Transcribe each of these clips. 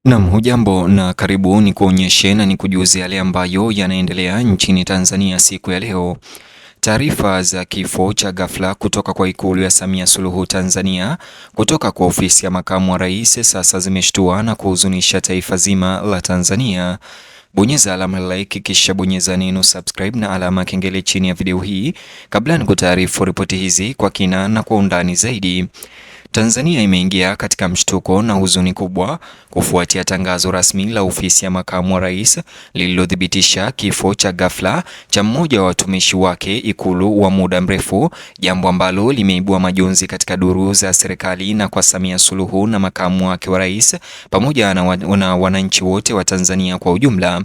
Hujambo na karibu ni kuonyeshe na ni kujuze yale ambayo yanaendelea nchini Tanzania siku ya leo. Taarifa za kifo cha ghafla kutoka kwa Ikulu ya Samia Suluhu Tanzania kutoka kwa ofisi ya makamu wa rais sasa zimeshtua na kuhuzunisha taifa zima la Tanzania. Bonyeza alama like kisha bonyeza neno subscribe na alama kengele chini ya video hii kabla nikutaarifu ripoti hizi kwa kina na kwa undani zaidi. Tanzania imeingia katika mshtuko na huzuni kubwa kufuatia tangazo rasmi la ofisi ya makamu wa rais lililothibitisha kifo cha ghafla cha mmoja wa watumishi wake Ikulu wa muda mrefu, jambo ambalo limeibua majonzi katika duru za serikali na kwa Samia Suluhu na makamu wake wa rais pamoja na wananchi wote wa Tanzania kwa ujumla.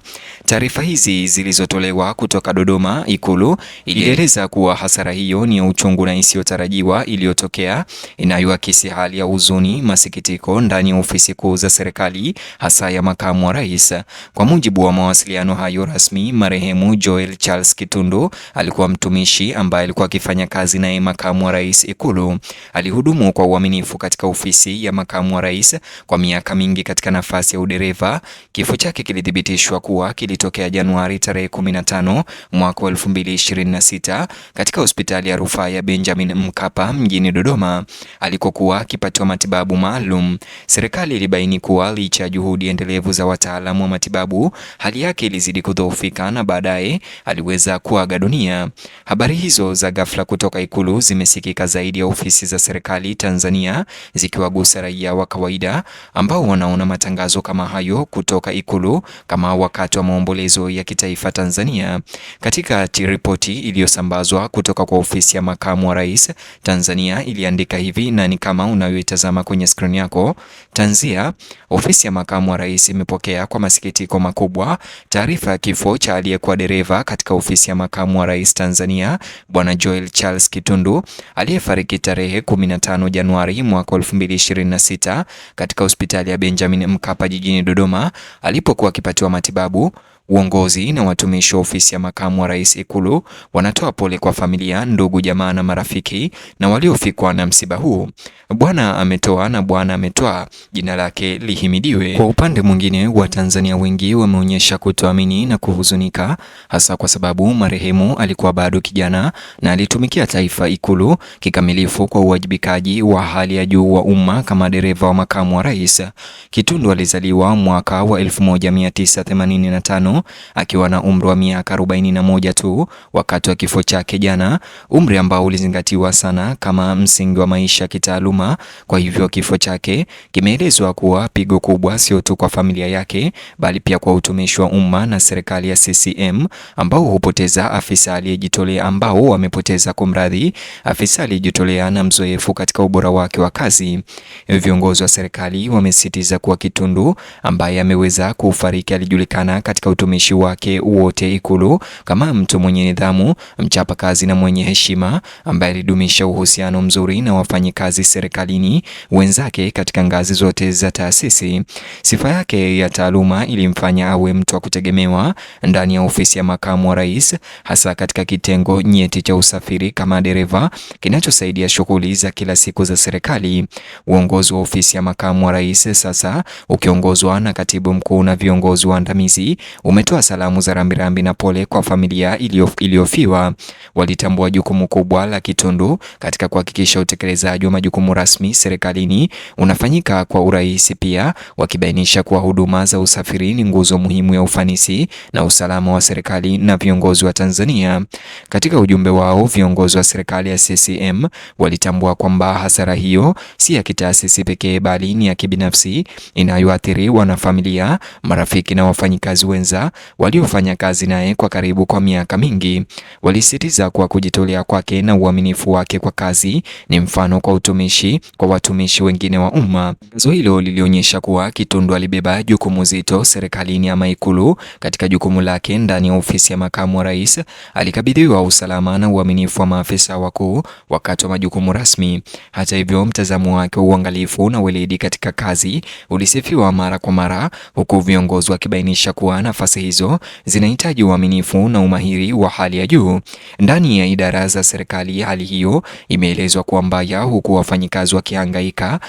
Taarifa hizi zilizotolewa kutoka Dodoma, Ikulu ilieleza kuwa hasara hiyo ni ya uchungu na isiyotarajiwa iliyotokea inayoakisi hali ya huzuni, masikitiko ndani ya ofisi kuu za serikali hasa ya makamu wa rais. Kwa mujibu wa mawasiliano hayo rasmi, marehemu Joel Charles Kitundu alikuwa mtumishi ambaye alikuwa akifanya kazi naye makamu wa rais Ikulu. Alihudumu kwa uaminifu katika ofisi ya makamu wa rais kwa miaka mingi katika nafasi ya udereva. Kifo chake kilithibitishwa kuwa kilitokea Januari tarehe 15 mwaka 2026 katika hospitali ya rufaa ya Benjamin Mkapa mjini Dodoma alikokuwa akipatiwa matibabu maalum. Serikali ilibaini kuwa licha ya juhudi endelevu za wataalamu wa matibabu, hali yake ilizidi kudhoofika na baadaye aliweza kuaga dunia. Habari hizo za ghafla kutoka Ikulu zimesikika zaidi ya ofisi za serikali Tanzania, zikiwagusa raia wa kawaida ambao wanaona matangazo kama hayo kutoka Ikulu kama wakati wa maombolezo ya kitaifa Tanzania. Katika ripoti iliyosambazwa kutoka kwa ofisi ya makamu wa rais, Tanzania iliandika hivi na ni kama unayoitazama kwenye skrini yako. Tanzia, ofisi ya makamu wa rais imepokea kwa masikitiko makubwa taarifa ya kifo cha aliyekuwa dereva katika ofisi ya makamu wa rais Tanzania, Bwana Joel Charles Kitundu aliyefariki tarehe 15 Januari mwaka 2026 katika hospitali ya Benjamin Mkapa jijini Dodoma alipokuwa akipatiwa matibabu. Uongozi na watumishi wa ofisi ya makamu wa rais Ikulu wanatoa pole kwa familia, ndugu, jamaa na marafiki na waliofikwa na msiba huu. Bwana ametoa na Bwana ametoa, jina lake lihimidiwe. Kwa upande mwingine, Watanzania wengi wameonyesha kutoamini na kuhuzunika, hasa kwa sababu marehemu alikuwa bado kijana na alitumikia taifa Ikulu kikamilifu kwa uwajibikaji wa hali ya juu wa umma kama dereva wa makamu wa rais. Kitundu alizaliwa mwaka wa 1985 akiwa na umri wa miaka 41 tu wakati wa kifo chake jana, umri ambao ulizingatiwa sana kama msingi wa maisha ya kitaaluma. Kwa hivyo kifo chake kimeelezwa kuwa pigo kubwa sio tu kwa familia yake bali pia kwa utumishi wa umma na serikali ya CCM ambao hupoteza afisa aliyejitolea afisa aliyejitolea na mzoefu katika ubora wake wa kazi. Viongozi wa serikali wamesisitiza kuwa Kitundu ambaye ameweza kufariki alijulikana katika utumishi wake wote Ikulu kama mtu mwenye nidhamu, mchapakazi na mwenye heshima ambaye alidumisha uhusiano mzuri na wafanyikazi serikalini wenzake katika ngazi zote za taasisi. Sifa yake ya taaluma ilimfanya awe mtu wa kutegemewa ndani ya ofisi ya makamu wa rais, hasa katika kitengo nyeti cha usafiri kama dereva kinachosaidia shughuli za kila siku za serikali. Uongozi wa ofisi ya makamu wa rais sasa ukiongozwa na katibu mkuu na viongozi waandamizi umetoa salamu za rambirambi na pole kwa familia iliyofiwa. Walitambua jukumu kubwa la Kitundu katika kuhakikisha utekelezaji wa majukumu rasmi serikalini unafanyika kwa urahisi, pia wakibainisha kuwa huduma za usafiri ni nguzo muhimu ya ufanisi na usalama wa serikali na viongozi wa Tanzania. Katika ujumbe wao, viongozi wa serikali ya CCM walitambua kwamba hasara hiyo si ya kitaasisi pekee bali ni ya kibinafsi inayoathiri wanafamilia, marafiki na wafanyikazi wenza waliofanya kazi naye kwa karibu kwa miaka mingi. Walisisitiza kuwa kujitolea kwake na uaminifu wake kwa kazi ni mfano kwa watumishi wengine wa umma. Tangazo hilo lilionyesha kuwa Kitundu alibeba jukumu zito serikalini ama Ikulu. Katika jukumu lake ndani ya ofisi ya makamu wa rais, alikabidhiwa usalama na uaminifu wa maafisa wakuu wakati wa majukumu rasmi. Hata hivyo, mtazamo wake wa uangalifu na weledi katika kazi ulisifiwa mara kwa mara, huku viongozi wakibainisha kuwa nafasi nafasi hizo zinahitaji uaminifu na umahiri wa hali ya juu ndani ya idara za serikali. Hali hiyo imeelezwa kuwa mbaya, huku wafanyikazi wakihangaika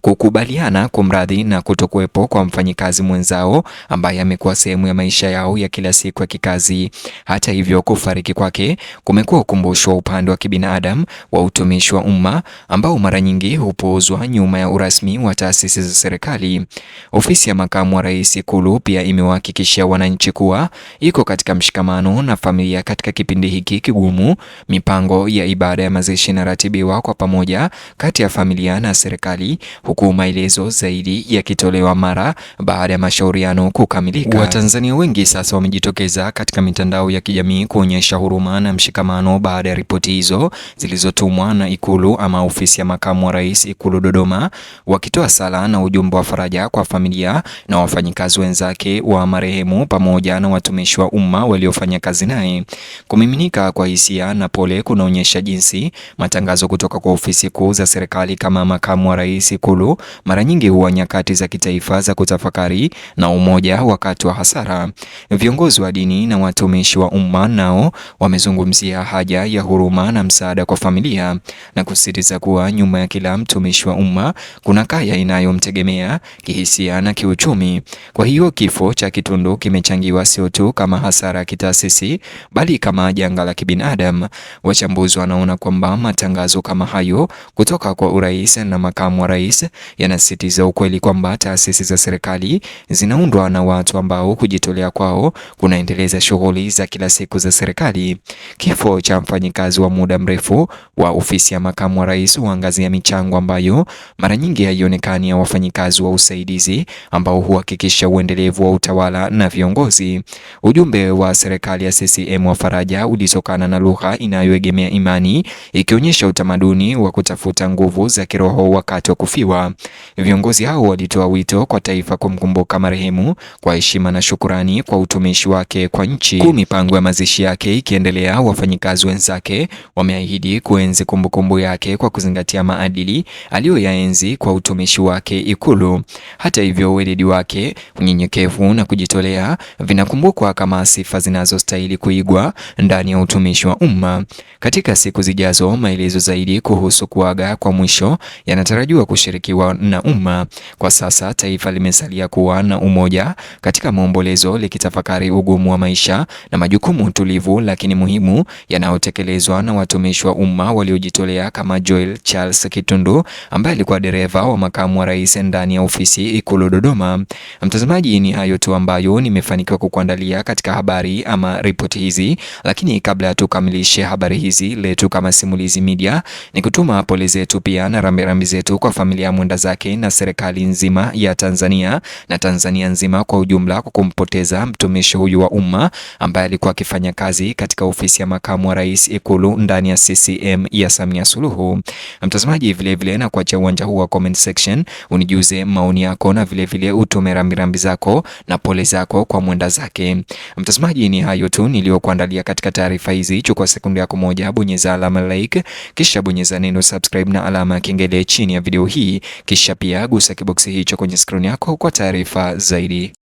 kukubaliana kumradhi na kutokuwepo kwa mfanyikazi mwenzao ambaye amekuwa sehemu ya maisha yao ya kila siku ya kikazi. Hata hivyo, kufariki kwake kumekuwa ukumbusho wa upande wa kibinadamu wa utumishi wa umma ambao mara nyingi hupuuzwa nyuma ya urasmi wa taasisi za serikali. Ofisi ya makamu wa rais Ikulu pia imewahakikishia wananchi kuwa iko katika mshikamano na familia katika kipindi hiki kigumu. Mipango ya ibada ya mazishi inaratibiwa kwa pamoja kati ya familia na serikali, huku maelezo zaidi yakitolewa mara baada ya mashauriano kukamilika. Watanzania wengi sasa wamejitokeza katika mitandao ya kijamii kuonyesha huruma na mshikamano baada ya ripoti hizo zilizotumwa na Ikulu ama ofisi ya makamu wa rais Ikulu Dodoma, wakitoa sala na ujumbe wa faraja kwa familia na wafanyikazi wenzake wa marehemu pamoja na watumishi wa umma waliofanya kazi naye. Kumiminika kwa hisia na pole kunaonyesha jinsi matangazo kutoka kwa ofisi kuu za serikali kama makamu wa rais Ikulu mara nyingi huwa nyakati za kitaifa za kutafakari na umoja wakati wa hasara. Viongozi wa dini na watumishi wa umma nao wamezungumzia haja ya huruma na msaada kwa familia na kusisitiza kuwa nyuma ya kila mtumishi wa umma kuna kaya inayomtegemea kihisia na kiuchumi. Kwa hiyo kifo cha Kitundu kimechangiwa sio tu kama hasara ya kitaasisi bali kama janga la kibinadamu. Wachambuzi wanaona kwamba matangazo kama hayo kutoka kwa urais na makamu wa rais yanasisitiza ukweli kwamba taasisi za serikali zinaundwa na watu ambao kujitolea kwao kunaendeleza shughuli za kila siku za serikali. Kifo cha mfanyikazi wa muda mrefu wa ofisi ya makamu wa rais huangazia michango ambayo mara nyingi haionekani ya wafanyikazi wa usaidizi ambao huhakikisha uendelevu wa utawala na viongozi. Ujumbe wa serikali ya CCM wa faraja ulitokana na lugha inayoegemea imani, ikionyesha utamaduni wa kutafuta nguvu za kiroho wakati wa kufiwa. Viongozi hao walitoa wito kwa taifa kumkumbuka marehemu kwa heshima na shukurani kwa utumishi wake kwa nchi. Huku mipango ya mazishi yake ikiendelea, wafanyikazi wenzake wameahidi kuenzi kumbukumbu yake kwa kuzingatia maadili aliyoyaenzi kwa utumishi wake Ikulu. Hata hivyo, weledi wake, unyenyekevu na kujitolea vinakumbukwa kama sifa zinazostahili kuigwa ndani ya utumishi wa umma. Katika siku zijazo, maelezo zaidi kuhusu kuaga kwa mwisho yanatarajiwa kushirikiwa na umma. Kwa sasa taifa limesalia kuwa na umoja katika maombolezo, likitafakari ugumu wa maisha na majukumu tulivu lakini muhimu yanayotekelezwa na watumishi wa umma waliojitolea kama Joel Charles Kitundu ambaye alikuwa dereva wa makamu wa rais ndani ya ofisi Ikulu Dodoma. Mtazamaji, ni hayo tu ambayo nimefanikiwa kukuandalia katika habari ama ripoti hizi, lakini kabla ya tukamilishe habari hizi letu kama Simulizi Media, ni kutuma pole zetu pia na rambirambi zetu kwa familia ya mwenda zake na serikali nzima ya Tanzania na Tanzania nzima kwa ujumla kwa kumpoteza mtumishi huyu wa umma ambaye alikuwa akifanya kazi katika ofisi ya makamu wa rais Ikulu ndani ya CCM ya Samia Suluhu. Mtazamaji, vile na kuacha uwanja huu wa comment section unijuze maoni yako na vile utume rambirambi zako na pole zako kwa mwenda zake. Mtazamaji, ni hayo tu niliyokuandalia katika taarifa hizi. Chukua sekunde yako moja, bonyeza alama like, kisha bonyeza neno subscribe na alama ya kengele chini ya video hii, kisha pia gusa kiboksi hicho kwenye screen yako kwa taarifa zaidi.